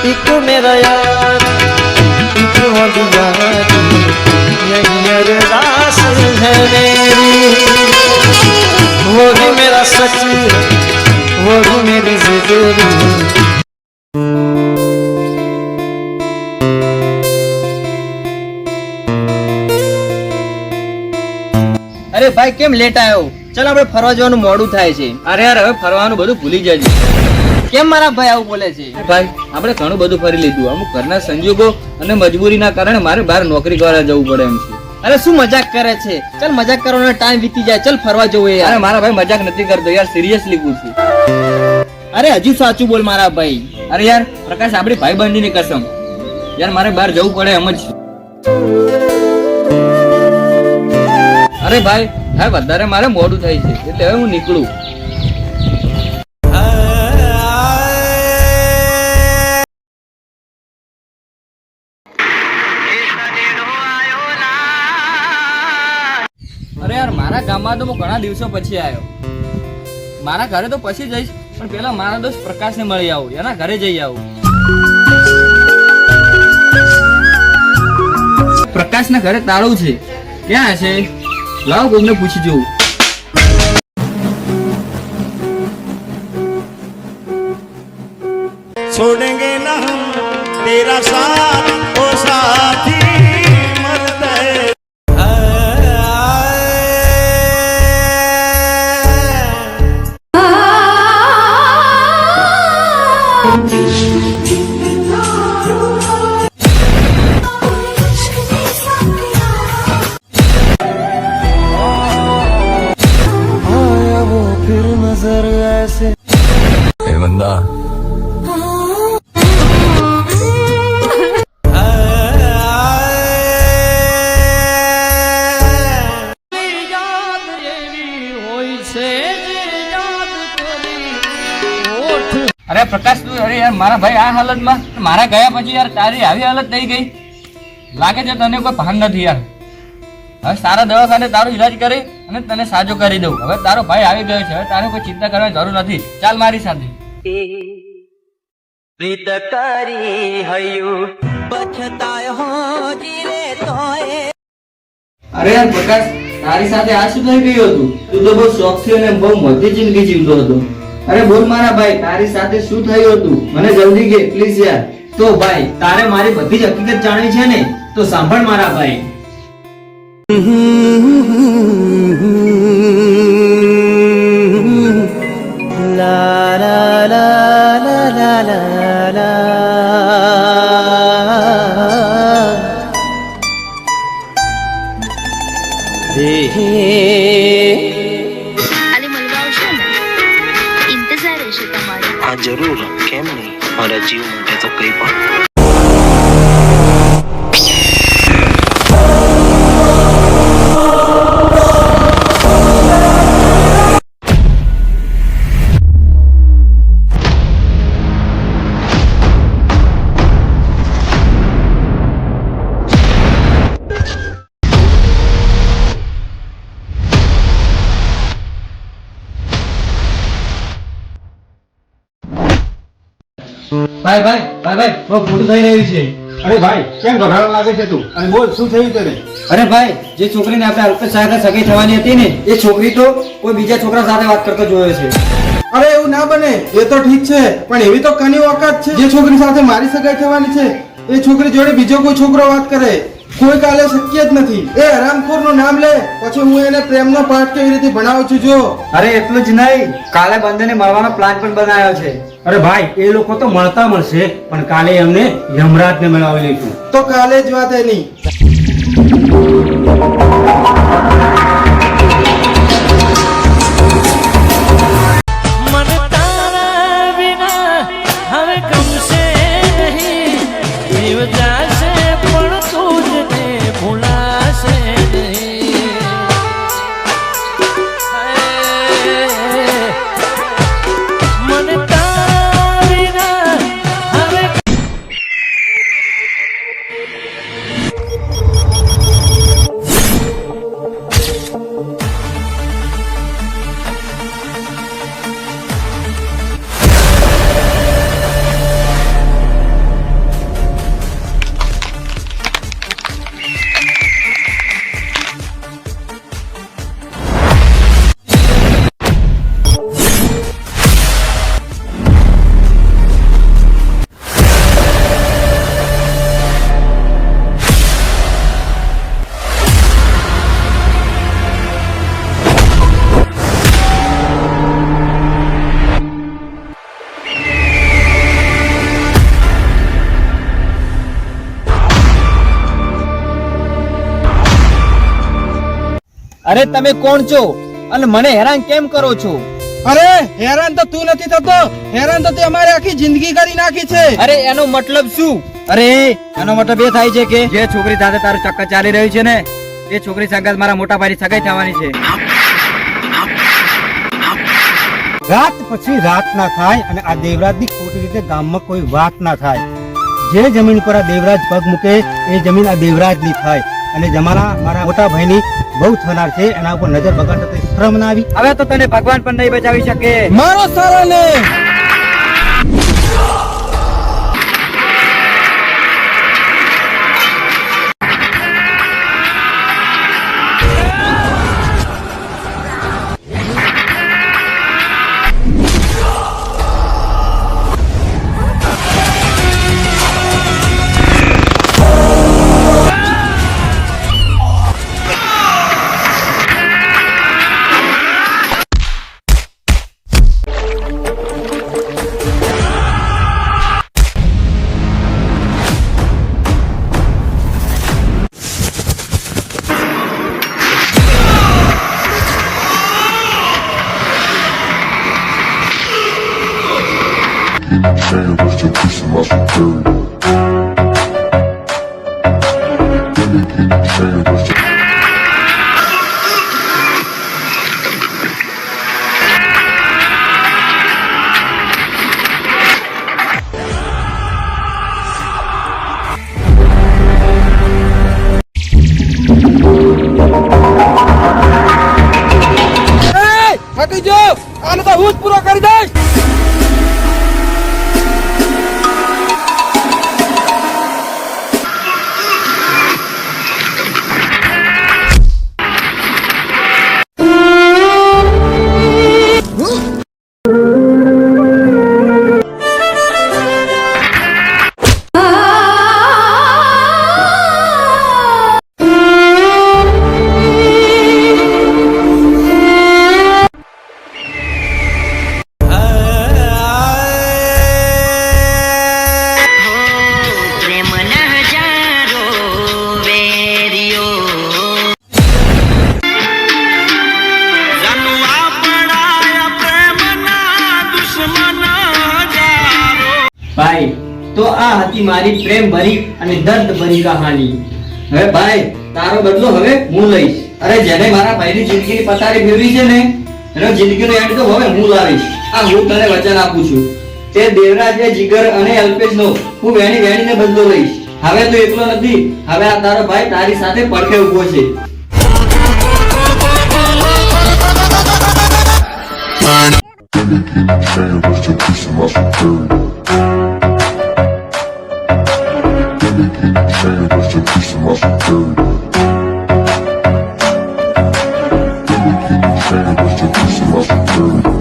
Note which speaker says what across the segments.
Speaker 1: एक मेरा यार एक वो दीवानी यही अरदास है मेरी वो भी मेरा सच वो भी मेरी जिंदगी
Speaker 2: અરે ભાઈ કેમ લેટ આવ્યો? ચાલ આપણે ફરવા જવાનું મોડું થાય છે. અરે યાર હવે ફરવાનું બધું ભૂલી જજે. કેમ મારા ભાઈ આવું બોલે છે? ભાઈ આપણે ઘણું બધું ફરી લીધું. અમુક ઘરના સંજોગો અને મજબૂરીના કારણે મારે બહાર નોકરી કરવા જવું પડે એમ છે. અરે શું મજાક કરે છે? ચાલ મજાક કરવાનો ટાઈમ વીતી જાય. ચાલ ફરવા જવું યાર. અરે મારા ભાઈ મજાક નથી કરતો યાર, સિરિયસલી પૂછું. અરે હજુ સાચું બોલ મારા ભાઈ. અરે યાર પ્રકાશ આપણી ભાઈબંધીની કસમ યાર મારે બહાર જવું પડે એમ જ. અરે ભાઈ હા વધારે મારે મોડું થાય છે એટલે હવે હું નીકળું. અરે યાર મારા ગામમાં તો હું ઘણા દિવસો પછી આવ્યો. મારા ઘરે તો પછી જઈશ પણ પેલા મારા દોસ્ત પ્રકાશને મળી આવું, એના ઘરે જઈ આવું. પ્રકાશના ઘરે તાળું છે, ક્યાં છે? લાવ કોઈને પૂછી જોઉં.
Speaker 1: छोड़ेंगे ना हम तेरा साथ ओ साथी मर्द आया वो फिर नजर ऐसे बंदा
Speaker 2: અરે પ્રકાશ તું અરે યાર મારા ભાઈ આ હાલતમાં, મારા ગયા પછી યાર તારી આવી હાલત થઈ ગઈ. લાગે છે તને કોઈ ભાન નથી યાર. હવે સારા દવાખાને તારો ઈલાજ કરી અને તને સાજો કરી દઉં. હવે તારો ભાઈ આવી ગયો છે, હવે તારે કોઈ ચિંતા કરવાની જરૂર નથી. ચાલ મારી સાથે.
Speaker 1: प्रीत करी हयू पछताय हो जीरे तोए.
Speaker 2: અરે યાર પ્રકાશ તારી સાથે આ શું થઈ ગયું હતું? તું તો બહુ શોખથી અને બહુ મોટી જિંદગી જીવતો હતો. અરે બોલ મારા ભાઈ તારી સાથે શું થયું હતું? મને જલ્દી કે પ્લીઝ યાર. તો ભાઈ તારે મારી બધી જ હકીકત જાણવી છે ને, તો સાંભળ મારા ભાઈ.
Speaker 1: ला ला ला ला ला ला ला
Speaker 3: ખાલી મળવા આવશો ને? ઇંતજાર રહેશે તમારો.
Speaker 4: હા જરૂર, કેમ નહીં, મારા જીવ માટે તો કઈ પણ.
Speaker 2: ભાઈ ભાઈ ભાઈ ભાઈ બહુ ખોટું થઈ રહ્યું છે.
Speaker 5: અરે ભાઈ કેમ ગભરાવા લાગે છે તું? અને બોલ શું થયું તને?
Speaker 2: અરે ભાઈ જે છોકરીને આપણે અલ્પેશ સાથે સગાઈ થવાની હતી ને, એ છોકરી તો કોઈ બીજા છોકરા સાથે વાત કરતો જોયો છે.
Speaker 5: અરે એવું ના બને, એ તો ઠીક છે પણ એવી તો કની ઓકાત છે જે છોકરી સાથે મારી સગાઈ થવાની છે એ છોકરી જોડે બીજો કોઈ છોકરો વાત કરે? કોઈ કાલે શક્ય જ નથી. એ હરામખોર નું નામ લે પછી હું એને પ્રેમનો પાઠ કેવી રીતે ભણાવું છું જો.
Speaker 2: અરે એટલું જ નહીં, કાલે બંનેને મળવાનો પ્લાન પણ બનાવ્યો છે.
Speaker 6: અરે ભાઈ એ લોકો તો મળતા મળશે પણ કાલે એમને યમરાજને મેળવી લઈશું.
Speaker 5: તો કાલે જ વાત એની.
Speaker 1: मन तारा बिना हमें गमશે નહીં, જીવ જાશે પણ તુજને ભૂલાશે નહીં. मन तारा बिना हमें
Speaker 2: અરે તમે કોણ છો અને મને હેરાન કેમ કરો છો?
Speaker 5: અરે હેરાન તો તું નથી થતો, હેરાન તો તે અમારી આખી જિંદગી કરી નાખી છે.
Speaker 2: અરે એનો મતલબ શું?
Speaker 7: અરે એનો મતલબ એ થાય છે કે જે છોકરી સાથે તારું ચક્કર ચાલી રહ્યું છે ને એ છોકરી સંગાત મારા મોટા ભાઈની સગાઈ થવાની છે.
Speaker 6: રાત પછી રાત ના થાય અને આ દેવરાજની ખોટી રીતે ગામમાં કોઈ વાત ના થાય. જે જમીન પર આ દેવરાજ પગ મૂકે એ જમીન આ દેવરાજની થાય અને જમાના મારા મોટા ભાઈની બહુ થનાર છે, એના ઉપર નજર બગાડતા તો શરમ ના આવી?
Speaker 7: હવે તો તને ભગવાન પણ નહીં બચાવી શકે.
Speaker 5: મારો સારા ને
Speaker 1: Chain, rest in peace of my security. Chain, rest in
Speaker 5: હટી જો, આને તો હું જ પૂરો કરી દઈશ.
Speaker 3: પ્રેમ ના હજારો વેરીઓ
Speaker 2: ભાઈ તો આ હતી મારી પ્રેમ ભરી અને દર્દ ભરી કહાની. હવે ભાઈ તારો બદલો હવે હું લઈશ. અરે જેને મારા ભાઈની જિંદગીની પથારી ફેરવી છે ને એનો જિંદગીનો એન્ડ તો હવે હું લાવીશ. આ હું તને વચન આપું છું. તે દેવરાજ જીગર અને અલ્પેશનો હું વેણી વેણીને બદલો લઈશ. હવે તો એકલો નથી, હવે આ તારો ભાઈ તારી સાથે પડખે ઊભો છે.
Speaker 1: chain, rest in peace of my security. Chain, rest in peace of my security. Chain, rest in peace of my security.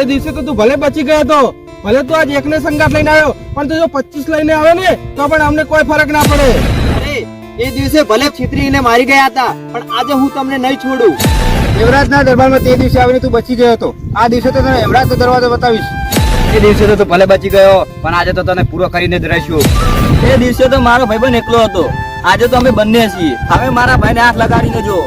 Speaker 5: એ દિવસે તો તું ભલે બચી ગયો હતો, ભલે તું આજ એકને સંગાત લઈને આવ્યો, પણ તું જો 25 લઈને આવે ને તો પણ અમને કોઈ ફરક ના પડે.
Speaker 2: અરે એ દિવસે ભલે છેતરીને મારી ગયા હતા, પણ આજે હું તમને નહીં છોડું.
Speaker 6: દેવરાજના દરબારમાં તે દિવસે આવીને તું બચી ગયો હતો. આ દિવસે તો તને યમરાજનો દરવાજો બતાવીશ.
Speaker 7: એ દિવસે તો તું ભલે બચી ગયો પણ આજે તો તને પૂરો કરીને જ રહીશું.
Speaker 2: એ દિવસે તો મારો ભાઈબંધ એકલો હતો, આજે તો અમે બંને છીએ. હવે મારા ભાઈને હાથ લગાડીને જો.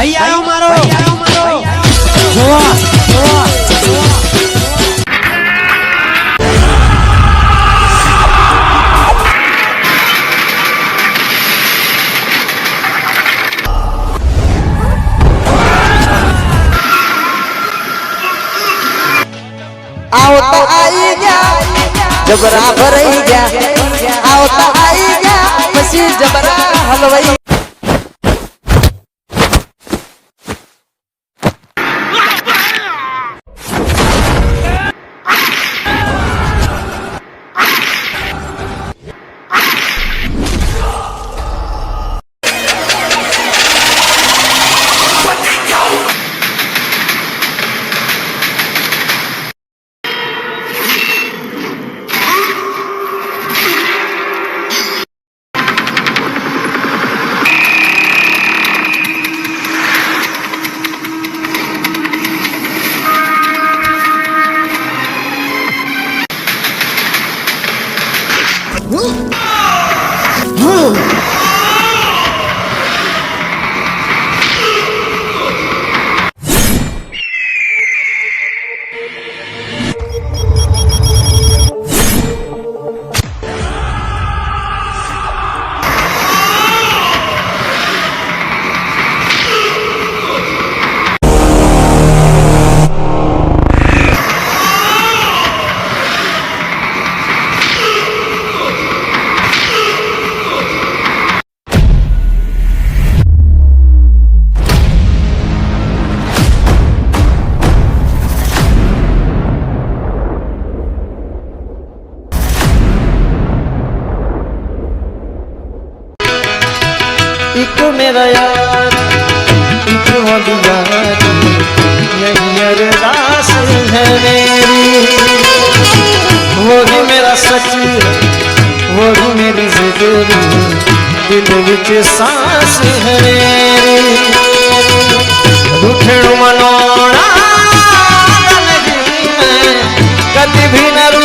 Speaker 6: ભાઈ આવ્યો મારો જોવા
Speaker 8: આવતા આઈ ગયા જબરા ભરાઈ ગયા આવતા આઈ ગયા પછી જબરા હલવાઈ
Speaker 1: एक मेरा यार एक वो दीवार यही अरदास है मेरी वो भी मेरा सच वो भी मेरी जिंदगी दिल विच सांस है मेरी रूठणु मनोना कभी भी न